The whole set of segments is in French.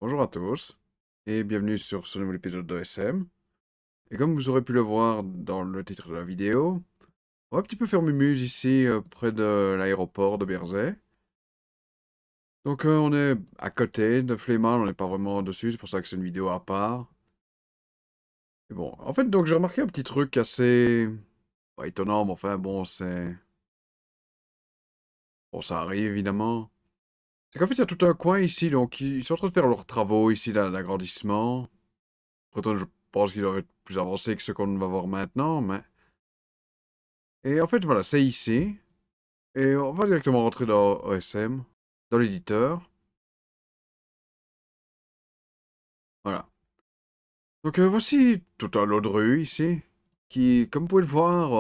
Bonjour à tous et bienvenue sur ce nouvel épisode de SM. Et comme vous aurez pu le voir dans le titre de la vidéo, on va un petit peu faire mumuse ici près de l'aéroport de Berzay. Donc on est à côté de Flémal, on n'est pas vraiment dessus, c'est pour ça que c'est une vidéo à part. Et bon, en fait donc j'ai remarqué un petit truc assez pas étonnant, mais enfin bon c'est... Bon ça arrive évidemment. C'est qu'en fait il y a tout un coin ici, donc ils sont en train de faire leurs travaux ici d'agrandissement. Pourtant je pense qu'ils doivent être plus avancés que ce qu'on va voir maintenant, mais... Et en fait, voilà, c'est ici. Et on va directement rentrer dans OSM, dans l'éditeur. Voilà. Donc voici tout un lot de rues ici, qui, comme vous pouvez le voir,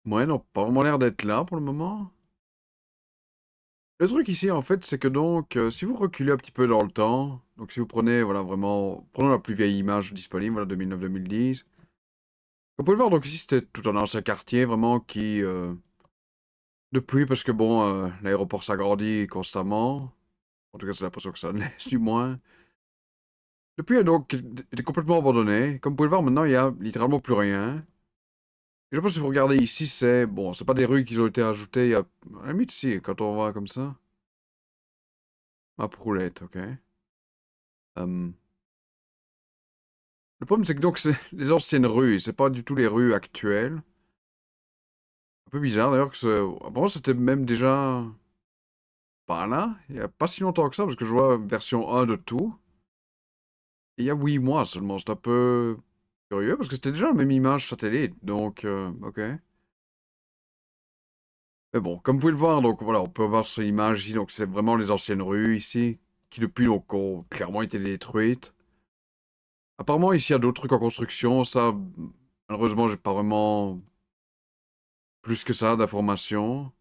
ouais, n'ont pas vraiment l'air d'être là pour le moment. Le truc ici, en fait, c'est que donc, si vous reculez un petit peu dans le temps, donc si vous prenez, voilà, vraiment, prenons la plus vieille image disponible, voilà, 2009-2010. Vous pouvez le voir, donc ici, c'était tout un ancien quartier, vraiment, qui, depuis, parce que bon, l'aéroport s'agrandit constamment. En tout cas, c'est l'impression que ça laisse, du moins. Depuis, il a donc été complètement abandonné. Comme vous pouvez le voir, maintenant, il y a littéralement plus rien. Et je pense que si vous regardez ici, c'est... Bon, c'est pas des rues qui ont été ajoutées il y a... À la limite, si, quand on voit comme ça. Ma proulette, ok. Le problème, c'est que donc, c'est les anciennes rues. C'est pas du tout les rues actuelles. Un peu bizarre, d'ailleurs, que ce... Apparemment, c'était même déjà... Par là. Il y a pas si longtemps que ça, parce que je vois version 1 de tout. Et il y a 8 mois seulement. C'est un peu curieux, parce que c'était déjà la même image satellite. Donc, ok. Mais bon, comme vous pouvez le voir, donc voilà, on peut voir sur l'image ici, donc c'est vraiment les anciennes rues ici, qui depuis donc ont clairement été détruites. Apparemment ici il y a d'autres trucs en construction, ça malheureusement j'ai pas vraiment plus que ça d'informations.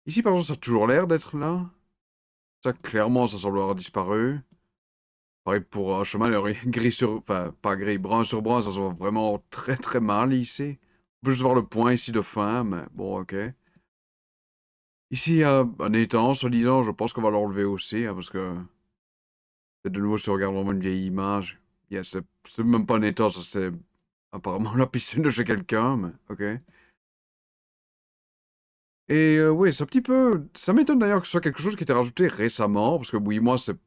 Ici par exemple ça a toujours l'air d'être là. Ça clairement ça semble avoir disparu. Pareil pour un chemin, alors, gris sur... Enfin pas gris, brun sur brun, ça se voit vraiment très très mal ici. On peut juste voir le point ici de fin, mais bon ok. Ici il y a un étang, soi-disant, je pense qu'on va l'enlever aussi, hein, parce que... Et de nouveau, si on regarde vraiment une vieille image, yeah, c'est même pas un étang, ça c'est apparemment la piscine de chez quelqu'un, mais ok. Et oui, c'est un petit peu... Ça m'étonne d'ailleurs que ce soit quelque chose qui a été rajouté récemment, parce que oui, moi, c'est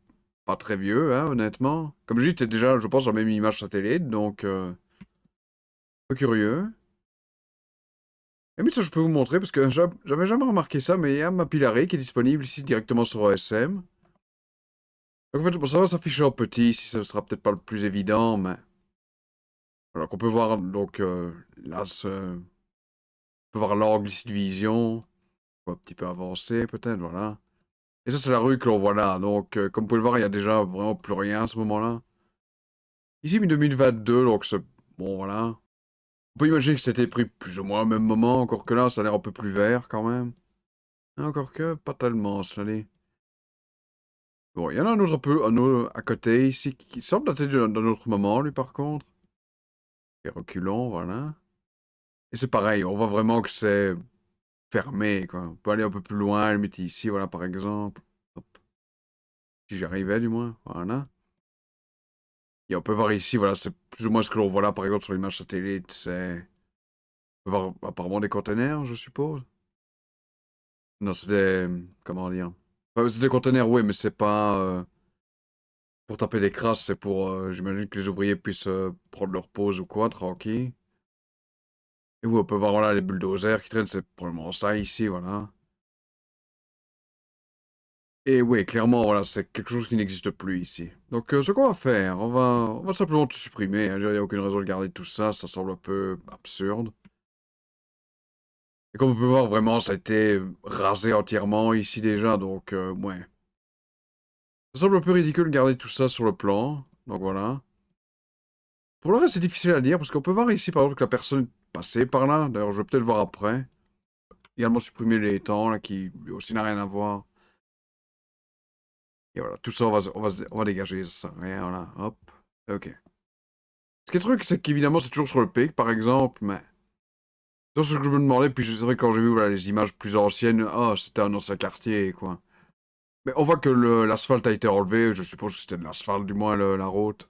pas très vieux, hein, honnêtement. Comme je dis, c'est déjà, je pense, la même image satellite, donc... un peu curieux. Et mais ça, je peux vous montrer, parce que j'avais jamais remarqué ça, mais il y a Mapillary qui est disponible ici directement sur OSM. Donc en fait, pour ça va s'afficher en petit, ici, ce sera peut-être pas le plus évident, mais... Alors qu'on peut voir, donc, là, ce... peut voir l'angle ici de vision. Un petit peu avancé, peut-être, voilà. Et ça, c'est la rue que l'on voit là. Donc, comme vous pouvez le voir, il y a déjà vraiment plus rien à ce moment-là. Ici, 2022, donc c'est... Bon, voilà. On peut imaginer que c'était pris plus ou moins au même moment, encore que là, ça a l'air un peu plus vert, quand même. Encore que, pas tellement, cela dit. Bon, il y en a un autre un peu, un autre à côté, ici, qui semble dater d'un autre moment, lui, par contre. Et reculons, voilà. Et c'est pareil, on voit vraiment que c'est fermé, quoi. On peut aller un peu plus loin, le mettre ici, voilà, par exemple. Hop. Si j'arrivais, du moins. Voilà. Et on peut voir ici, voilà, c'est plus ou moins ce que l'on voit là, par exemple, sur l'image satellite. C'est... On peut voir apparemment des containers, je suppose. Non, c'est des... Comment dire? Enfin, c'est des containers, oui, mais c'est pas pour taper des crasses, c'est pour... j'imagine que les ouvriers puissent prendre leur pause ou quoi, tranquille. Et oui, on peut voir, voilà, les bulldozers qui traînent, c'est probablement ça ici, voilà. Et oui, clairement, voilà, c'est quelque chose qui n'existe plus ici. Donc, ce qu'on va faire, on va simplement tout supprimer, hein. Il n'y a aucune raison de garder tout ça, ça semble un peu absurde. Et comme on peut voir, vraiment, ça a été rasé entièrement ici déjà, donc ouais. Ça semble un peu ridicule de garder tout ça sur le plan, donc voilà. Pour le reste, c'est difficile à dire, parce qu'on peut voir ici, par exemple, que la personne est passée par là. D'ailleurs, je vais peut-être voir après. Également supprimer les étangs, là, qui lui aussi n'a rien à voir. Et voilà, tout ça, on va dégager, ça sert à rien, voilà, hop. Ok. Ce qui est truc, c'est qu'évidemment, c'est toujours sur le pic, par exemple, mais... C'est ce que je me demandais, puis c'est vrai que quand j'ai vu voilà, les images plus anciennes, oh, c'était un ancien quartier, quoi. Mais on voit que l'asphalte a été enlevé, je suppose que c'était de l'asphalte, du moins la route.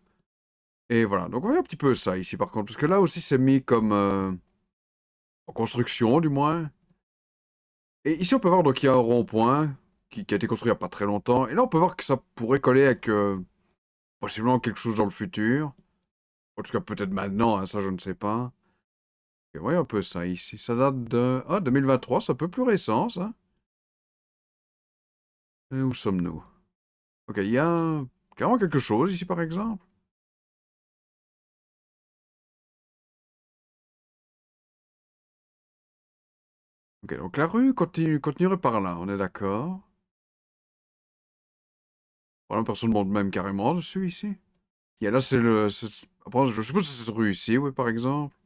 Et voilà, donc on voit un petit peu ça ici par contre, parce que là aussi c'est mis comme en construction du moins. Et ici on peut voir donc il y a un rond-point qui a été construit il n'y a pas très longtemps. Et là on peut voir que ça pourrait coller avec possiblement quelque chose dans le futur. En tout cas peut-être maintenant, hein, ça je ne sais pas. Et voyons un peu ça ici, ça date de... Ah, 2023, c'est un peu plus récent ça. Et où sommes-nous? Ok, il y a carrément quelque chose ici par exemple. Ok, donc la rue continuerait par là, on est d'accord. Voilà, personne ne monte même carrément dessus ici. Il y a là, c'est le... Après, je suppose que c'est cette rue ici, oui, par exemple.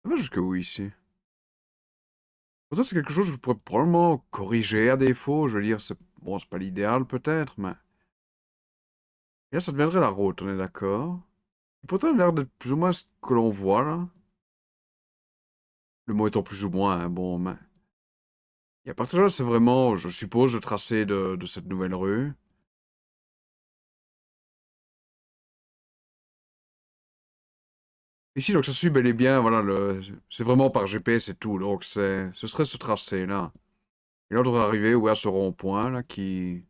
Ça va jusqu'où ici? Pourtant, c'est quelque chose que je pourrais probablement corriger à défaut. Je veux dire, c'est bon, c'est pas l'idéal peut-être, mais... Et là, ça deviendrait la route, on est d'accord. Et pourtant, il a l'air d'être plus ou moins ce que l'on voit, là. Le mot étant plus ou moins, hein, bon, mais... Et à partir de là, c'est vraiment, je suppose, le tracé de cette nouvelle rue. Ici, donc ça suit bel et bien, voilà, c'est vraiment par GPS et tout, donc ce serait ce tracé-là. Et là, on devrait arriver, ouais, à ce rond-point, là, qui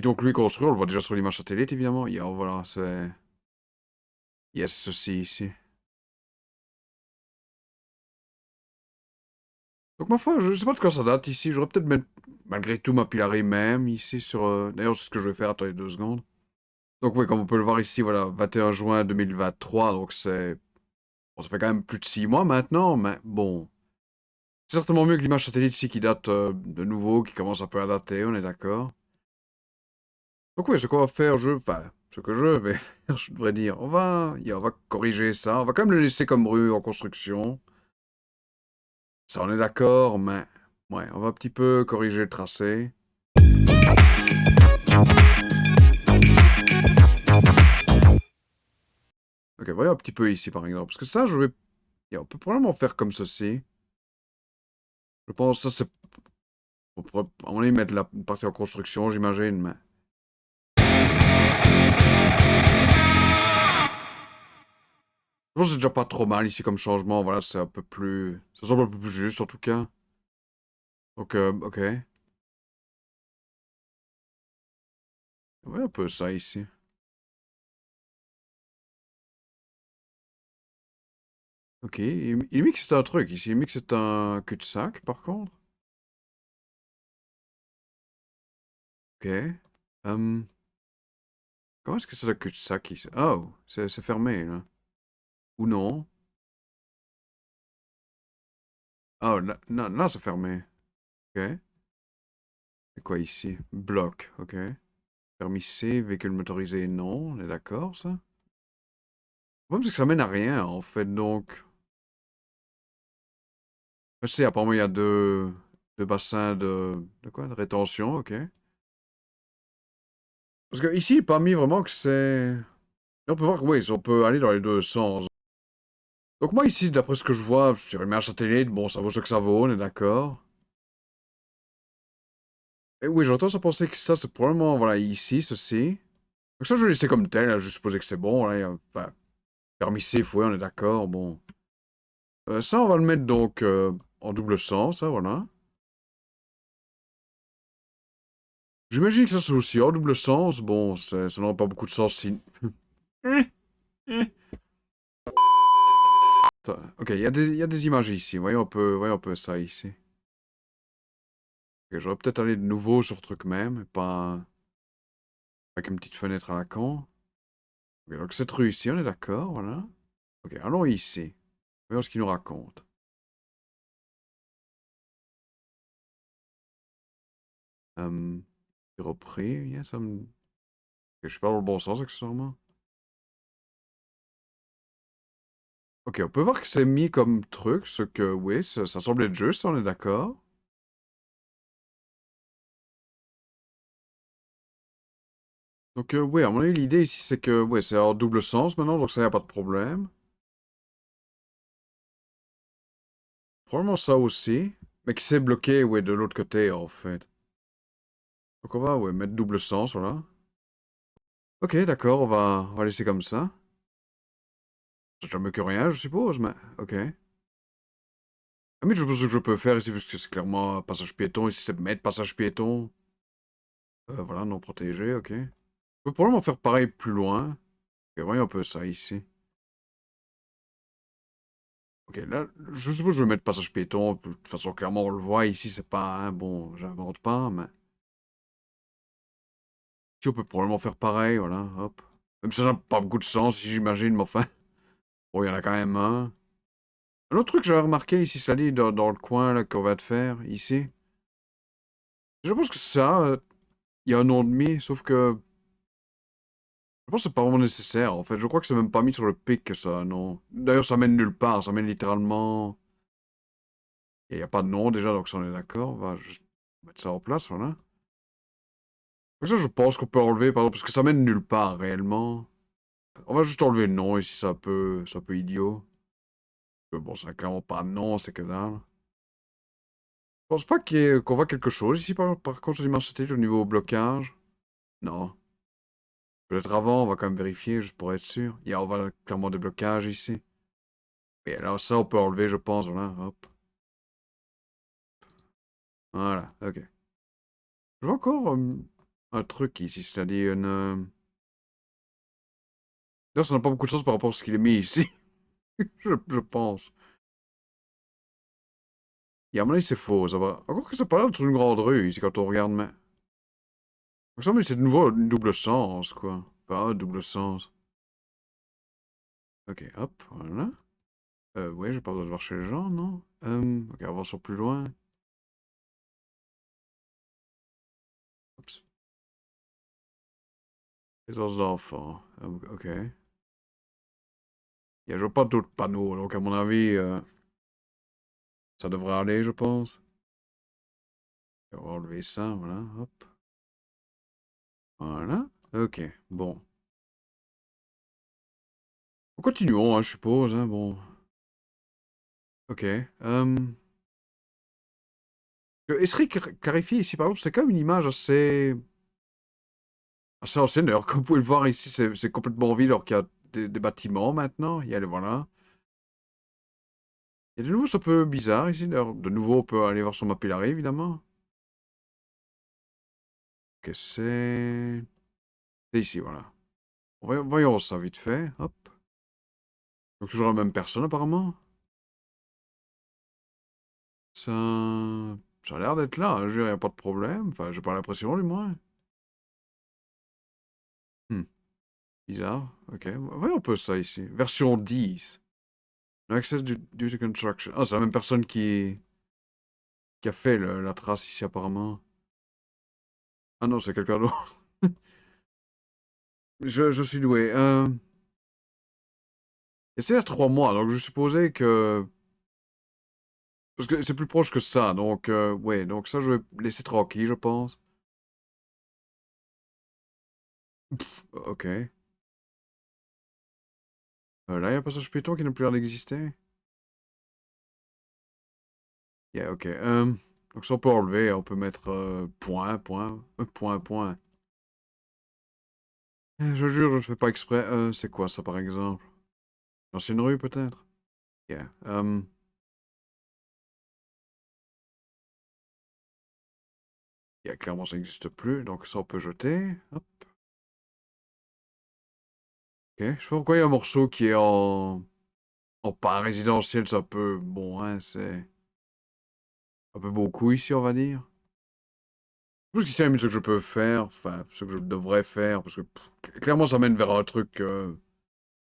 donc lui construit, on le voit déjà sur l'image satellite, évidemment. Il y a, voilà, c'est... Yes, ceci ici. Donc, ma foi, je sais pas de quoi ça date ici. J'aurais peut-être mettre, malgré tout, ma pilari même, ici, sur... D'ailleurs, c'est ce que je vais faire, attendez 2 secondes. Donc, oui, comme on peut le voir ici, voilà, 21 juin 2023, donc c'est... Bon, ça fait quand même plus de 6 mois maintenant, mais bon... C'est certainement mieux que l'image satellite ici qui date de nouveau, qui commence un peu à dater, on est d'accord. Donc oui, ce qu'on va faire, enfin, ce que je vais faire, je devrais dire, on va corriger ça, on va quand même le laisser comme rue en construction. Ça, on est d'accord, mais ouais, on va un petit peu corriger le tracé. Ok, voyons un petit peu ici, par exemple, parce que ça, on peut probablement faire comme ceci. Je pense que ça, c'est... On pourrait, à mon avis, mettre la partie en construction, j'imagine, mais... Je pense que c'est déjà pas trop mal ici comme changement, voilà, c'est un peu plus... Ça semble un peu plus juste, en tout cas. Donc, ok. Ouais, un peu ça ici. Ok, il me dit que c'est un truc ici. Il me dit que c'est un cul-de-sac, par contre. Ok. Hum, comment est-ce que c'est le cul-de-sac ici? Oh, c'est fermé, là. Ou non? Oh, là, c'est fermé. Ok. C'est quoi ici? Bloc, ok. Permis C, véhicule motorisé, non. On est d'accord, ça? Le problème, c'est que ça mène à rien, en fait, donc... Je sais, apparemment, il y a deux bassins de quoi? De rétention, ok. Parce que ici, il n'est pas mis vraiment que c'est... On peut voir que, oui, on peut aller dans les deux sens. Donc moi ici, d'après ce que je vois sur une image satellite, bon, ça vaut ce que ça vaut, on est d'accord. Et oui, j'entends ça penser que ça, c'est probablement, voilà, ici, ceci. Donc ça, je vais laisser comme tel, là, je suppose que c'est bon, là, enfin, permissif, oui, on est d'accord, bon. Ça, on va le mettre donc en double sens, hein, voilà. J'imagine que ça, c'est aussi en double sens, bon, ça n'aura pas beaucoup de sens si... Ok, il y a des images ici, voyons un peu ça ici. Ok, j'aurais peut-être allé de nouveau sur le truc même, et pas avec une petite fenêtre à la con. Ok, donc cette rue ici, on est d'accord, voilà. Ok, allons ici. Voyons ce qu'il nous raconte. Euh, repris, bien, ça me... Ok, je suis pas dans le bon sens, accessoirement. Ok, on peut voir que c'est mis comme truc, ce que, oui, ça semble être juste, on est d'accord. Donc, oui, à mon avis, l'idée ici, c'est que, oui, c'est en double sens maintenant, donc ça, y a pas de problème. Probablement ça aussi. Mais qui s'est bloqué, ouais, de l'autre côté, en fait. Donc on va, ouais, mettre double sens, voilà. Ok, d'accord, on va laisser comme ça. C'est jamais que rien, je suppose, mais... Ok. Ah, mais je pense que je peux faire ici, parce que c'est clairement un passage piéton. Ici, c'est mettre passage piéton. Voilà, non protégé, ok. Je peux probablement faire pareil plus loin. Ok, voyons un peu ça, ici. Ok, là, je suppose que je vais mettre passage piéton. De toute façon, clairement, on le voit ici, c'est pas... Hein, bon, j'invente pas, mais... Si, on peut probablement faire pareil, voilà, hop. Même si ça n'a pas beaucoup de sens, si j'imagine, mais enfin... Bon, il y en a quand même un. Un autre truc que j'avais remarqué ici, ça dit, dans le coin, là, qu'on va te faire, ici. Je pense que ça, il y a un nom de mi, sauf que... Je pense que c'est pas vraiment nécessaire, en fait. Je crois que c'est même pas mis sur le pic, ça, non. D'ailleurs, ça mène nulle part, ça mène littéralement... Il n'y a pas de nom, déjà, donc ça, on est d'accord. On va juste mettre ça en place, voilà. Donc ça, je pense qu'on peut enlever, pardon, parce que ça mène nulle part, réellement. On va juste enlever le nom, ici, c'est un peu idiot. Bon, c'est clairement pas non, c'est que dalle. Je pense pas qu'on voit quelque chose ici, par contre, sur l'image satellite, au niveau blocage. Non. Peut-être avant, on va quand même vérifier, juste pour être sûr. On voit clairement des blocages ici. Et alors ça, on peut enlever, je pense, voilà, hop. Voilà, ok. Je vois encore un truc ici, c'est-à-dire une... D'ailleurs, ça n'a pas beaucoup de chance par rapport à ce qu'il est mis ici, je pense. Et à mon avis, c'est faux, ça va. Encore que ça pas l'air d'être une grande rue ici, quand on regarde, mais... Ça mais c'est de nouveau une double sens, quoi. Pas un double sens. Ok, hop, voilà. Ouais, j'ai pas besoin de voir chez les gens, non? Ok, on va voir sur plus loin. Oups. Résidence d'enfants. Ok. Je vois pas d'autres panneaux, donc à mon avis, ça devrait aller, je pense. On va enlever ça, voilà, hop. Voilà. Ok, bon. Continuons, hein, je suppose, hein, bon. Ok. Esri clarifié ici, par exemple, c'est quand même une image assez ancienne. D'ailleurs, comme vous pouvez le voir ici, c'est complètement vide, alors qu'il y a des bâtiments maintenant. Il y a les voilà. Il y a de nouveau, c'est un peu bizarre ici. D'ailleurs, de nouveau, on peut aller voir son mapillary, évidemment. Ok, c'est ici, voilà. Voyons ça vite fait. Hop. Donc toujours la même personne, apparemment. Ça, ça a l'air d'être là, hein. Je veux dire, y a pas de problème. Enfin, j'ai pas l'impression, du moins. Hmm, bizarre. Ok, voyons un peu ça ici. Version 10. No access due to construction. Ah, c'est la même personne qui a fait la trace ici, apparemment. Ah non, c'est quelqu'un d'autre. Je suis doué. Et c'est à 3 mois, donc je supposais que... Parce que c'est plus proche que ça, donc... ouais, donc ça, je vais laisser tranquille, je pense. Ok. Là, il y a un passage piéton qui n'a plus l'air d'exister. Yeah, ok. Donc ça, on peut enlever, on peut mettre point, point, point, point. Je jure, je ne fais pas exprès. C'est quoi ça, par exemple? L'ancienne rue, peut-être? Yeah. Yeah, clairement, ça n'existe plus, donc ça, on peut jeter. Hop. Ok. Je sais pas pourquoi il y a un morceau qui est en pas résidentiel, c'est un peu... Bon, hein, c'est un peu beaucoup ici, on va dire. Je pense que c'est ce que je peux faire, enfin, ce que je devrais faire, parce que clairement, ça mène vers un truc...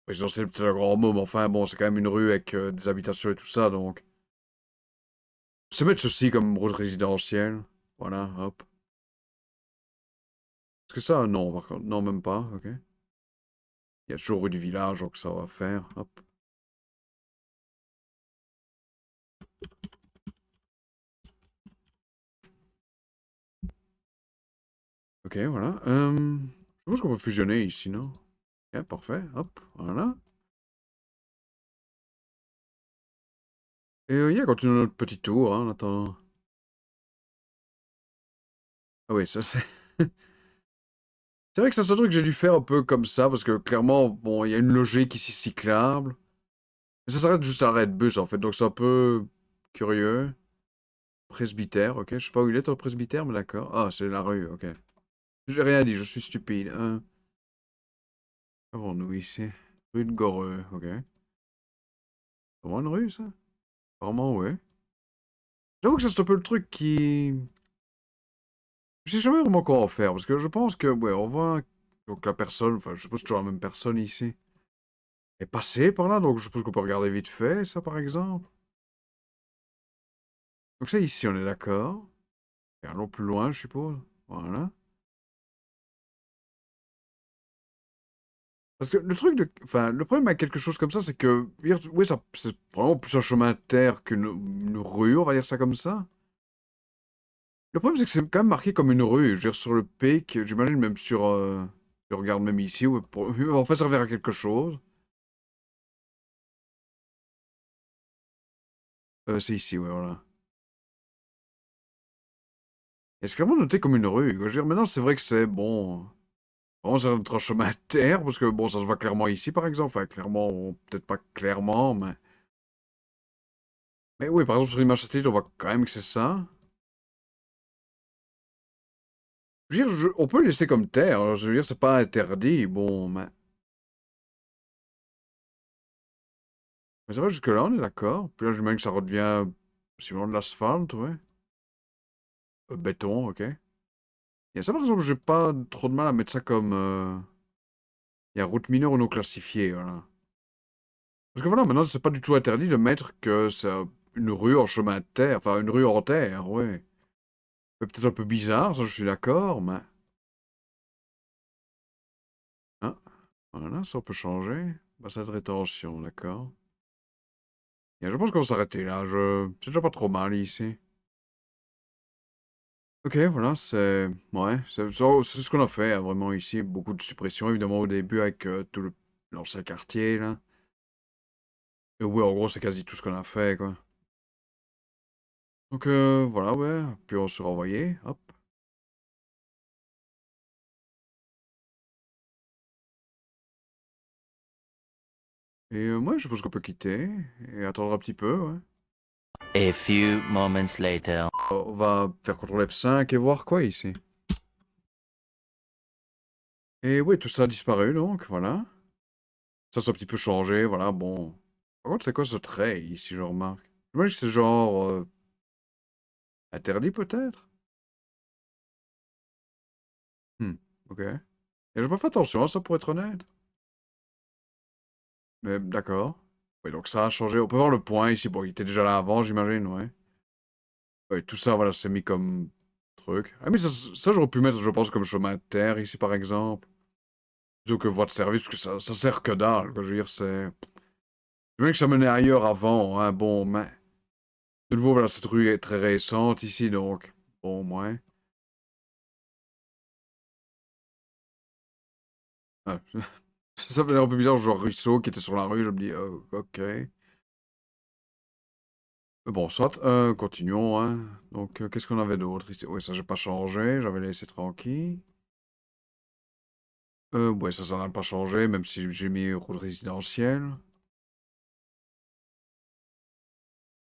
résidentiel, peut-être un grand mot, mais enfin, bon, c'est quand même une rue avec des habitations et tout ça, donc... Se mettre ceci comme route résidentielle. Voilà, hop. Est-ce que ça, non, par contre, non, même pas, ok. Il y a toujours rue du village, donc ça va faire, hop. Ok, voilà. Je pense qu'on peut fusionner ici, non? Ok, parfait, hop, voilà. Et yeah, continue notre petit tour, hein, en attendant. Ah oui, ça c'est... C'est vrai que ça c'est un truc que j'ai dû faire un peu comme ça, parce que clairement, bon, il y a une logique ici cyclable. Mais ça s'arrête juste à l'arrêt de bus, en fait, donc c'est un peu curieux. Presbytère, ok, je sais pas où il est, ton presbytère, mais d'accord. Ah, c'est la rue, ok. J'ai rien dit, je suis stupide. Hein. Avons-nous ici? Rue de Goreux, ok. C'est vraiment une rue, ça? Apparemment, ouais. J'avoue que ça, c'est un peu le truc qui... Je sais jamais vraiment quoi en faire, parce que je pense que, ouais, on voit... Donc la personne, enfin, je suppose que c'est toujours la même personne ici, est passée par là, donc je suppose qu'on peut regarder vite fait, ça, par exemple. Donc ça, ici, on est d'accord. Et allons plus loin, je suppose. Voilà. Parce que le truc de... Enfin, le problème avec quelque chose comme ça, c'est que... Oui, ça, c'est vraiment plus un chemin de terre qu'une rue, on va dire ça comme ça. Le problème, c'est que c'est quand même marqué comme une rue. Je veux dire, sur le pic, j'imagine même sur... je regarde même ici, ouais, pour... en fait servir à quelque chose. C'est ici, ouais, voilà. Et c'est clairement noté comme une rue. Je veux dire, maintenant, c'est vrai que c'est bon. Vraiment, c'est notre chemin de terre, parce que bon, ça se voit clairement ici, par exemple. Enfin, clairement, peut-être pas clairement, mais. Mais oui, par exemple, sur l'image satellite, on voit quand même que c'est ça. Je veux dire, on peut le laisser comme terre. Alors, je veux dire, c'est pas interdit. Bon, mais ça va jusque-là, on est d'accord. Puis là, j'imagine que ça redevient possiblement de l'asphalte, ouais. Béton, ok. Et ça, par exemple, j'ai pas trop de mal à mettre ça comme. Il y a route mineure ou non classifiée, voilà. Parce que voilà, maintenant, c'est pas du tout interdit de mettre que c'est une rue en chemin de terre, enfin une rue en terre, ouais. C'est peut-être un peu bizarre, ça je suis d'accord, mais... Hein? Voilà, ça on peut changer. Bassin de rétention, d'accord. Et je pense qu'on va s'arrêter là, c'est déjà pas trop mal ici. Ok, voilà, c'est... Ouais, c'est ce qu'on a fait, hein, vraiment ici. Beaucoup de suppression, évidemment, au début, avec tout l'ancien quartier, là. Et oui, en gros, c'est quasi tout ce qu'on a fait, quoi. Donc voilà, ouais, puis on se renvoyait, hop. Et moi, je suppose qu'on peut quitter et attendre un petit peu, ouais. A few moments later. On va faire CTRL F5 et voir quoi ici. Et oui, tout ça a disparu donc, voilà. Ça s'est un petit peu changé, voilà, bon. Par contre, c'est quoi ce trait ici, je remarque? J'imagine que c'est genre interdit peut-être? Ok. Et j'ai pas fait attention à ça pour être honnête. Mais d'accord. Oui, donc ça a changé. On peut voir le point ici. Bon, il était déjà là avant, j'imagine, ouais. Oui, tout ça, voilà, c'est mis comme truc. Ah, mais ça j'aurais pu mettre, je pense, comme chemin de terre ici, par exemple. Plutôt que voie de service, parce que ça sert que dalle, quoi. Je veux dire, c'est... Je veux que ça menait ailleurs avant, hein, bon, mais... De nouveau, voilà, cette rue est très récente ici, donc... Bon, moins. Ah, ça fait un peu bizarre, genre ruisseau qui était sur la rue, je me dis, ok. Bon, soit, continuons, hein. Donc, qu'est-ce qu'on avait d'autre ici? Oui, ça, j'ai pas changé, j'avais laissé tranquille. Ouais, ça n'a pas changé, même si j'ai mis route résidentielle.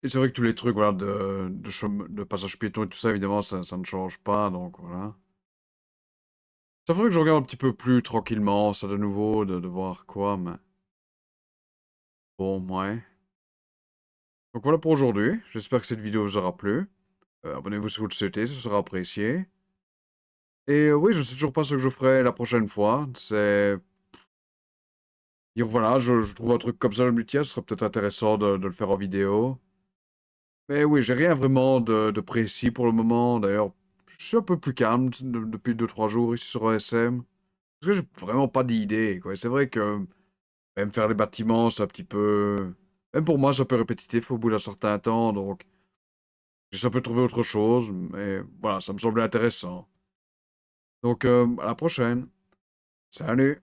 Et c'est vrai que tous les trucs, voilà, de passage piéton et tout ça, évidemment, ça ne change pas, donc voilà. Ça faudrait que je regarde un petit peu plus tranquillement, ça de nouveau, de voir quoi, mais... Bon, ouais. Donc voilà pour aujourd'hui. J'espère que cette vidéo vous aura plu. Abonnez-vous si vous le souhaitez, ce sera apprécié. Et oui, je ne sais toujours pas ce que je ferai la prochaine fois. C'est... Dire voilà, je trouve un truc comme ça, je me dis, tiens, ce serait peut-être intéressant de le faire en vidéo. Mais oui, j'ai rien vraiment de précis pour le moment. D'ailleurs, je suis un peu plus calme depuis 2 3 jours ici sur ASM. Parce que j'ai vraiment pas d'idée, quoi. C'est vrai que même faire les bâtiments, c'est un petit peu... Même pour moi, c'est un peu répétitif au bout d'un certain temps, donc j'ai un peu trouvé autre chose, mais voilà, ça me semblait intéressant. Donc, à la prochaine. Salut!